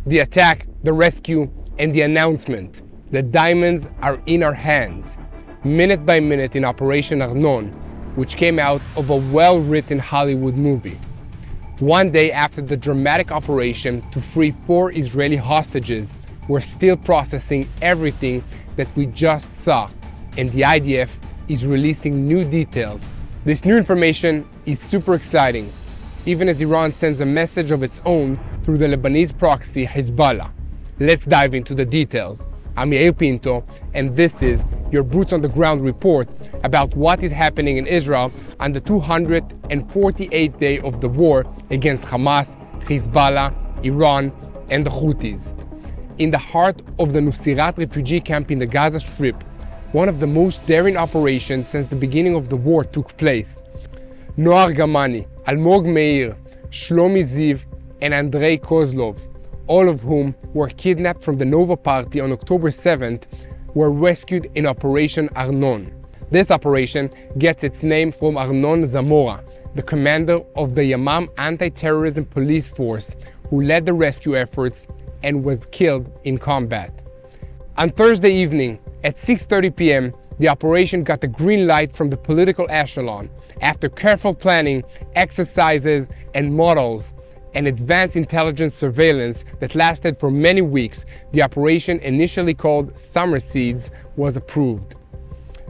The attack, the rescue, and the announcement. The diamonds are in our hands. Minute by minute in Operation Arnon, which came out of a well-written Hollywood movie. One day after the dramatic operation to free 4 Israeli hostages, we're still processing everything that we just saw, and the IDF is releasing new details. This new information is super exciting, even as Iran sends a message of its own through the Lebanese proxy Hezbollah. Let's dive into the details. I'm Yair Pinto, and this is your Boots on the Ground report about what is happening in Israel on the 248th day of the war against Hamas, Hezbollah, Iran, and the Houthis. In the heart of the Nuseirat refugee camp in the Gaza Strip, one of the most daring operations since the beginning of the war took place. Noa Argamani, Almog Meir, Shlomi Ziv, and Andrey Kozlov, all of whom were kidnapped from the Nova party on October 7th, were rescued in Operation Arnon. This operation gets its name from Arnon Zamora, the commander of the Yamam anti-terrorism police force, who led the rescue efforts and was killed in combat. On Thursday evening at 6:30 p.m., the operation got the green light from the political echelon. After careful planning, exercises, and models, and advanced intelligence surveillance that lasted for many weeks, the operation, initially called Summer Seeds, was approved.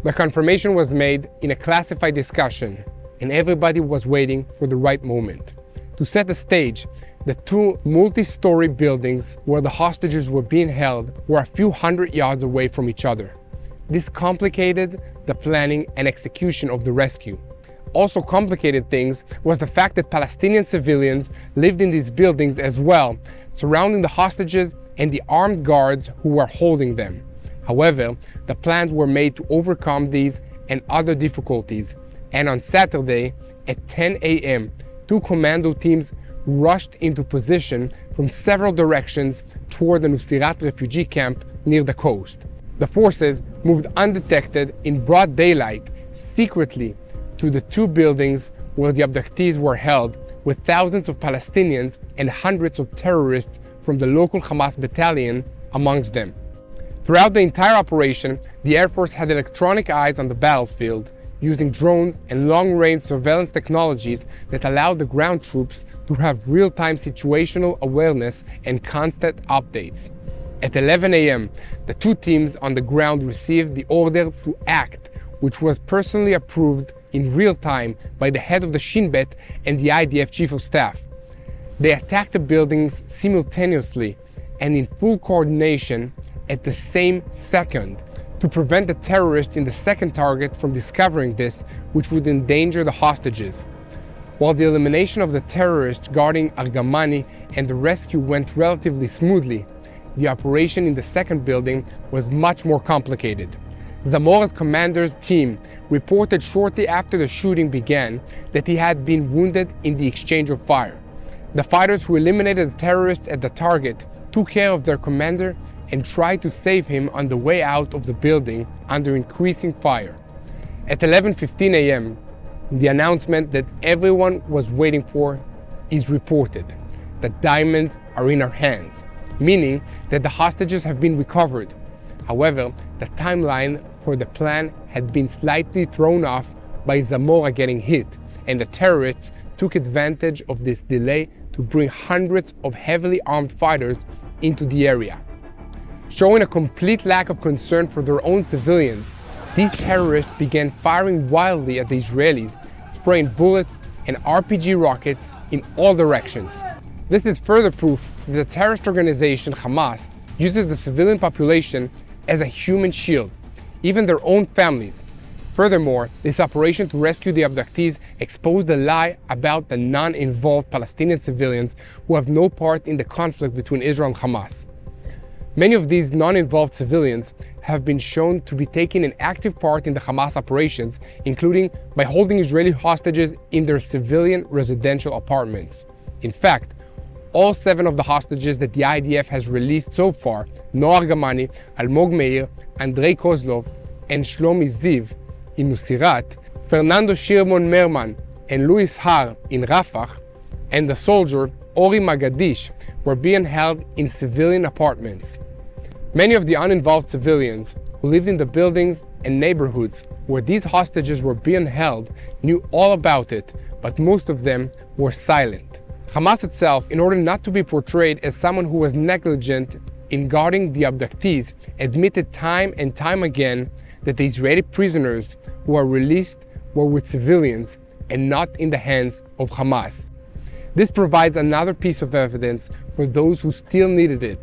The confirmation was made in a classified discussion, and everybody was waiting for the right moment. To set the stage, the 2 multi-story buildings where the hostages were being held were a few hundred yards away from each other. This complicated the planning and execution of the rescue. Also complicated things was the fact that Palestinian civilians lived in these buildings as well, surrounding the hostages and the armed guards who were holding them. However, the plans were made to overcome these and other difficulties, and on Saturday at 10 a.m., 2 commando teams rushed into position from several directions toward the Nuseirat refugee camp near the coast. The forces moved undetected in broad daylight, secretly, to the 2 buildings where the abductees were held, with thousands of Palestinians and hundreds of terrorists from the local Hamas battalion amongst them. Throughout the entire operation, the Air Force had electronic eyes on the battlefield, using drones and long-range surveillance technologies that allowed the ground troops to have real-time situational awareness and constant updates. At 11 a.m., the 2 teams on the ground received the order to act, which was personally approved in real time by the head of the Shin Bet and the IDF Chief of Staff. They attacked the buildings simultaneously and in full coordination at the same second to prevent the terrorists in the second target from discovering this, which would endanger the hostages. While the elimination of the terrorists guarding Argamani and the rescue went relatively smoothly, the operation in the second building was much more complicated. Zamora's commander's team reported shortly after the shooting began that he had been wounded in the exchange of fire. The fighters who eliminated the terrorists at the target took care of their commander and tried to save him on the way out of the building under increasing fire. At 11:15 a.m., the announcement that everyone was waiting for is reported. The diamonds are in our hands, meaning that the hostages have been recovered. However, the timeline for the plan had been slightly thrown off by Zamora getting hit, and the terrorists took advantage of this delay to bring hundreds of heavily armed fighters into the area. Showing a complete lack of concern for their own civilians, these terrorists began firing wildly at the Israelis, spraying bullets and RPG rockets in all directions. This is further proof that the terrorist organization Hamas uses the civilian population as a human shield, even their own families. Furthermore, this operation to rescue the abductees exposed a lie about the non-involved Palestinian civilians who have no part in the conflict between Israel and Hamas. Many of these non-involved civilians have been shown to be taking an active part in the Hamas operations, including by holding Israeli hostages in their civilian residential apartments. In fact, all 7 of the hostages that the IDF has released so far, Noa Argamani, Almog Meir, Andrey Kozlov, and Shlomi Ziv in Nuseirat, Fernando Shirmon Merman and Luis Har in Rafah, and the soldier Ori Magadish were being held in civilian apartments. Many of the uninvolved civilians who lived in the buildings and neighborhoods where these hostages were being held knew all about it, but most of them were silent. Hamas itself, in order not to be portrayed as someone who was negligent in guarding the abductees, admitted time and time again that the Israeli prisoners who were released were with civilians and not in the hands of Hamas. This provides another piece of evidence for those who still needed it: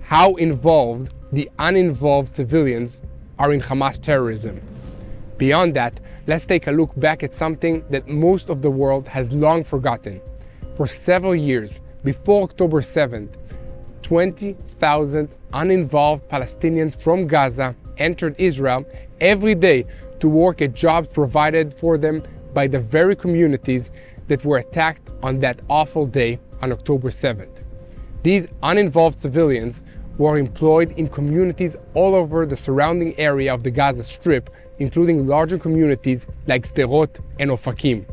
how involved the uninvolved civilians are in Hamas terrorism. Beyond that, let's take a look back at something that most of the world has long forgotten. For several years, before October 7th, 20,000 uninvolved Palestinians from Gaza entered Israel every day to work at jobs provided for them by the very communities that were attacked on that awful day on October 7th. These uninvolved civilians were employed in communities all over the surrounding area of the Gaza Strip, including larger communities like Sderot and Ofakim.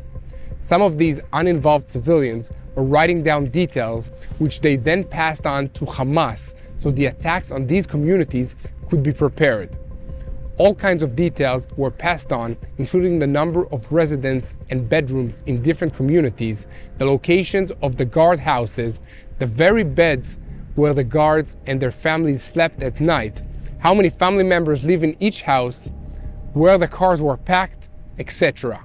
Some of these uninvolved civilians were writing down details which they then passed on to Hamas so the attacks on these communities could be prepared. All kinds of details were passed on, including the number of residents and bedrooms in different communities, the locations of the guard houses, the very beds where the guards and their families slept at night, how many family members live in each house, where the cars were packed, etc.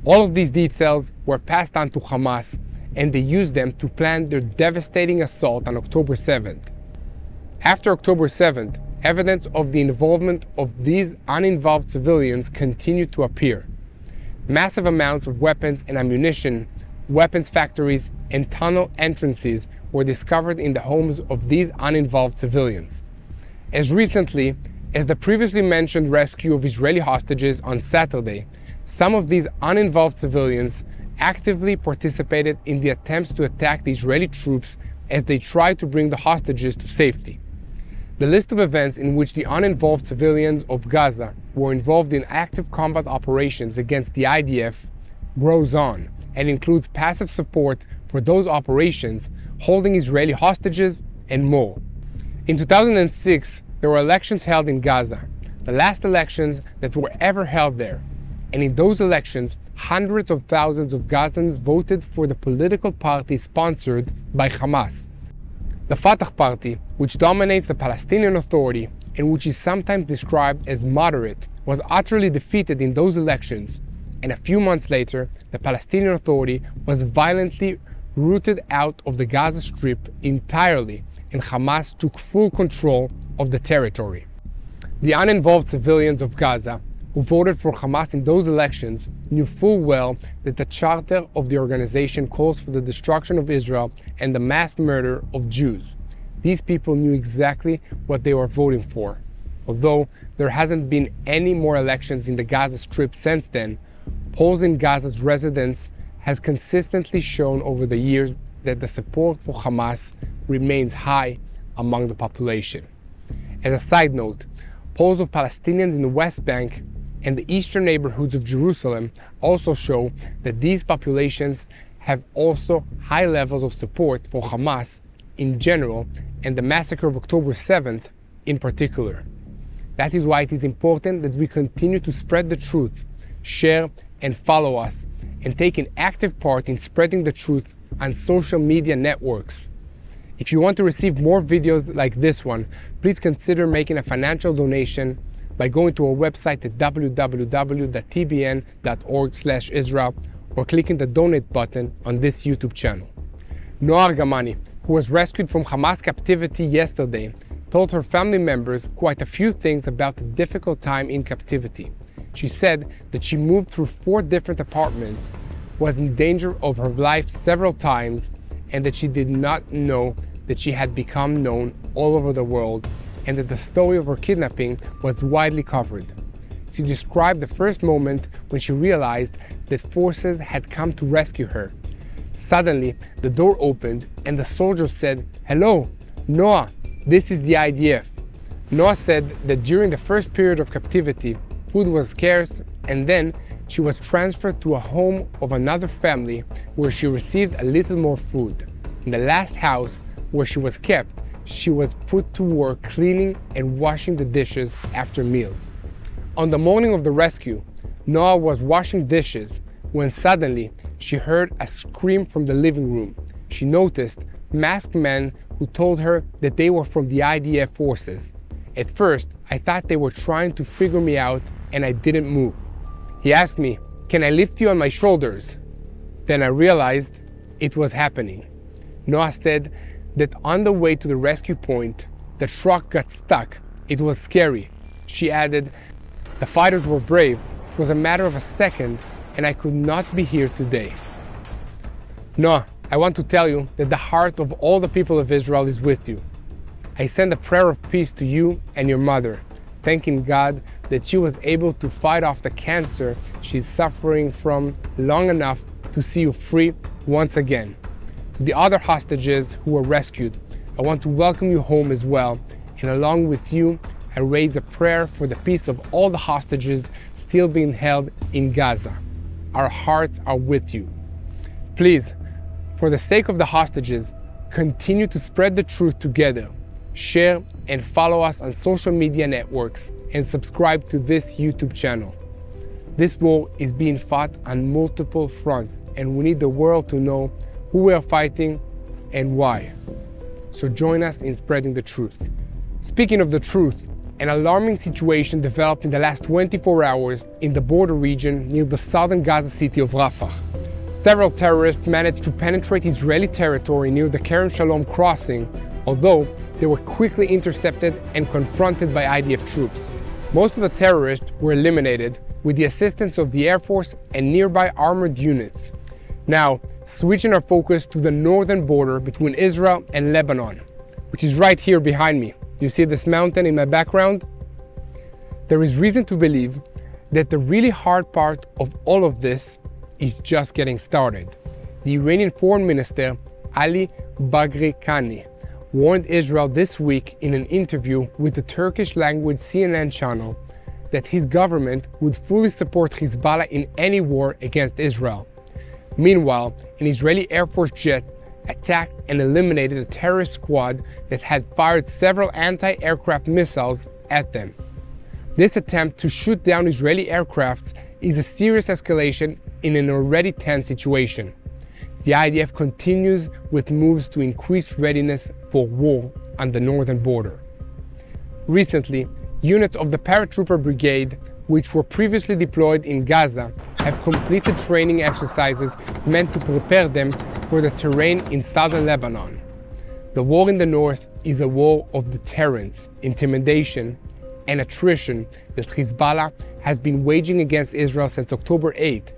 All of these details were passed on to Hamas, and they used them to plan their devastating assault on October 7th. After October 7th, evidence of the involvement of these uninvolved civilians continued to appear. Massive amounts of weapons and ammunition, weapons factories, and tunnel entrances were discovered in the homes of these uninvolved civilians. As recently as the previously mentioned rescue of Israeli hostages on Saturday, some of these uninvolved civilians actively participated in the attempts to attack the Israeli troops as they tried to bring the hostages to safety. The list of events in which the uninvolved civilians of Gaza were involved in active combat operations against the IDF grows on and includes passive support for those operations, holding Israeli hostages, and more. In 2006, there were elections held in Gaza, the last elections that were ever held there. And in those elections, hundreds of thousands of Gazans voted for the political party sponsored by Hamas. The Fatah party, which dominates the Palestinian Authority and which is sometimes described as moderate, was utterly defeated in those elections, and a few months later, the Palestinian Authority was violently rooted out of the Gaza Strip entirely, and Hamas took full control of the territory. The uninvolved civilians of Gaza who voted for Hamas in those elections knew full well that the charter of the organization calls for the destruction of Israel and the mass murder of Jews. These people knew exactly what they were voting for. Although there hasn't been any more elections in the Gaza Strip since then, polls in Gaza's residents has consistently shown over the years that the support for Hamas remains high among the population. As a side note, polls of Palestinians in the West Bank and the eastern neighborhoods of Jerusalem also show that these populations have also high levels of support for Hamas in general and the massacre of October 7th in particular. That is why it is important that we continue to spread the truth, share and follow us, and take an active part in spreading the truth on social media networks. If you want to receive more videos like this one, please consider making a financial donation by going to our website at www.tbn.org/Israel or clicking the donate button on this YouTube channel. Noa Argamani, who was rescued from Hamas captivity yesterday, told her family members quite a few things about the difficult time in captivity. She said that she moved through 4 different apartments, was in danger of her life several times, and that she did not know that she had become known all over the world, and that the story of her kidnapping was widely covered. She described the first moment when she realized that forces had come to rescue her. Suddenly, the door opened and the soldier said, "Hello, Noa, this is the IDF." Noa said that during the first period of captivity, food was scarce, and then she was transferred to a home of another family where she received a little more food. In the last house, where she was kept, she was put to work cleaning and washing the dishes after meals. On the morning of the rescue, Noa was washing dishes when suddenly she heard a scream from the living room. She noticed masked men who told her that they were from the IDF forces. At first, I thought they were trying to figure me out and I didn't move. He asked me, "Can I lift you on my shoulders?" Then I realized it was happening. Noa said that on the way to the rescue point, the truck got stuck. It was scary. She added, "The fighters were brave. It was a matter of a second and I could not be here today." Noa, I want to tell you that the heart of all the people of Israel is with you. I send a prayer of peace to you and your mother, thanking God that she was able to fight off the cancer she's suffering from long enough to see you free once again. To the other hostages who were rescued, I want to welcome you home as well, and along with you, I raise a prayer for the peace of all the hostages still being held in Gaza. Our hearts are with you. Please, for the sake of the hostages, continue to spread the truth together. Share and follow us on social media networks and subscribe to this YouTube channel. This war is being fought on multiple fronts and we need the world to know who we are fighting and why. So join us in spreading the truth. Speaking of the truth, an alarming situation developed in the last 24 hours in the border region near the southern Gaza city of Rafah. Several terrorists managed to penetrate Israeli territory near the Kerem Shalom crossing, although they were quickly intercepted and confronted by IDF troops. Most of the terrorists were eliminated with the assistance of the Air Force and nearby armored units. Now, switching our focus to the northern border between Israel and Lebanon, which is right here behind me. You see this mountain in my background? There is reason to believe that the really hard part of all of this is just getting started. The Iranian Foreign Minister, Ali Bagheri Kani, warned Israel this week in an interview with the Turkish-language CNN channel that his government would fully support Hezbollah in any war against Israel. Meanwhile, an Israeli Air Force jet attacked and eliminated a terrorist squad that had fired several anti-aircraft missiles at them. This attempt to shoot down Israeli aircrafts is a serious escalation in an already tense situation. The IDF continues with moves to increase readiness for war on the northern border. Recently, units of the paratrooper brigade, which were previously deployed in Gaza, have completed training exercises meant to prepare them for the terrain in southern Lebanon. The war in the north is a war of deterrence, intimidation, and attrition that Hezbollah has been waging against Israel since October 8th,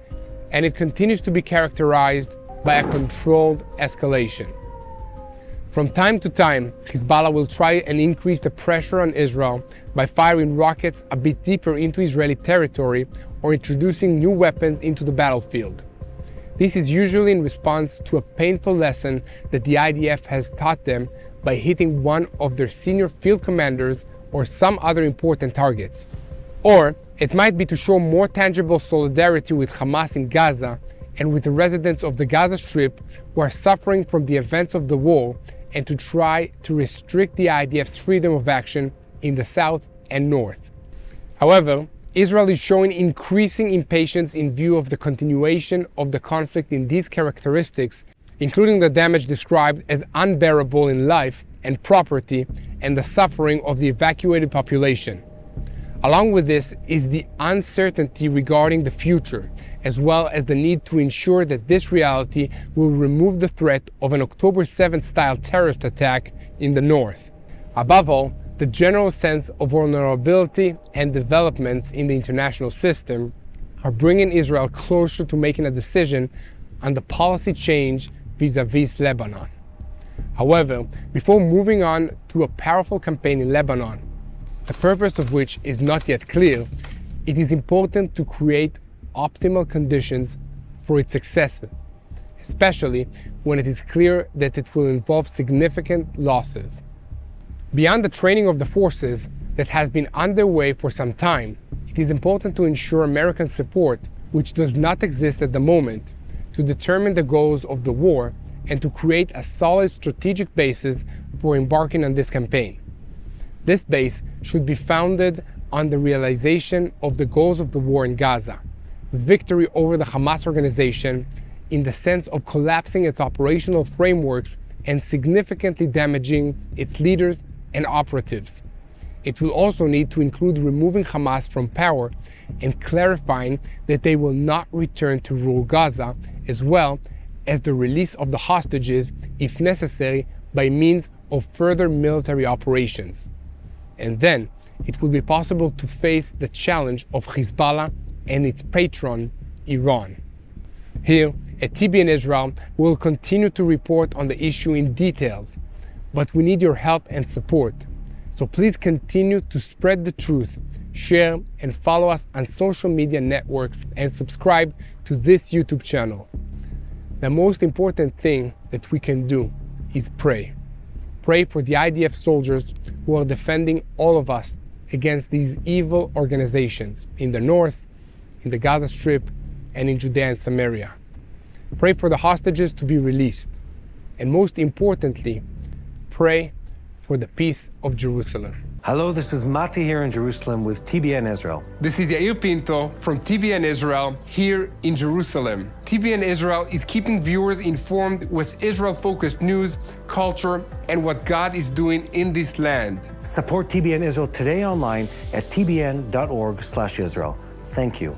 and it continues to be characterized by a controlled escalation. From time to time, Hezbollah will try and increase the pressure on Israel by firing rockets a bit deeper into Israeli territory or introducing new weapons into the battlefield. This is usually in response to a painful lesson that the IDF has taught them by hitting one of their senior field commanders or some other important targets. Or it might be to show more tangible solidarity with Hamas in Gaza and with the residents of the Gaza Strip who are suffering from the events of the war, and to try to restrict the IDF's freedom of action in the south and north. However, Israel is showing increasing impatience in view of the continuation of the conflict in these characteristics, including the damage described as unbearable in life and property and the suffering of the evacuated population. Along with this is the uncertainty regarding the future, as well as the need to ensure that this reality will remove the threat of an October 7th style terrorist attack in the north. Above all, the general sense of vulnerability and developments in the international system are bringing Israel closer to making a decision on the policy change vis-à-vis Lebanon. However, before moving on to a powerful campaign in Lebanon, the purpose of which is not yet clear, it is important to create optimal conditions for its success, especially when it is clear that it will involve significant losses. Beyond the training of the forces that has been underway for some time, it is important to ensure American support, which does not exist at the moment, to determine the goals of the war and to create a solid strategic basis for embarking on this campaign. This base should be founded on the realization of the goals of the war in Gaza, victory over the Hamas organization in the sense of collapsing its operational frameworks and significantly damaging its leaders and operatives. It will also need to include removing Hamas from power and clarifying that they will not return to rule Gaza, as well as the release of the hostages, if necessary, by means of further military operations. And then it will be possible to face the challenge of Hezbollah and its patron, Iran. Here at TBN Israel, we will continue to report on the issue in details, but we need your help and support. So please continue to spread the truth, share and follow us on social media networks, and subscribe to this YouTube channel. The most important thing that we can do is pray. Pray for the IDF soldiers who are defending all of us against these evil organizations in the north, in the Gaza Strip, and in Judea and Samaria. Pray for the hostages to be released. And most importantly, pray for the peace of Jerusalem. Hello, this is Mati here in Jerusalem with TBN Israel. This is Yair Pinto from TBN Israel here in Jerusalem. TBN Israel is keeping viewers informed with Israel-focused news, culture, and what God is doing in this land. Support TBN Israel today online at tbn.org/Israel. Thank you.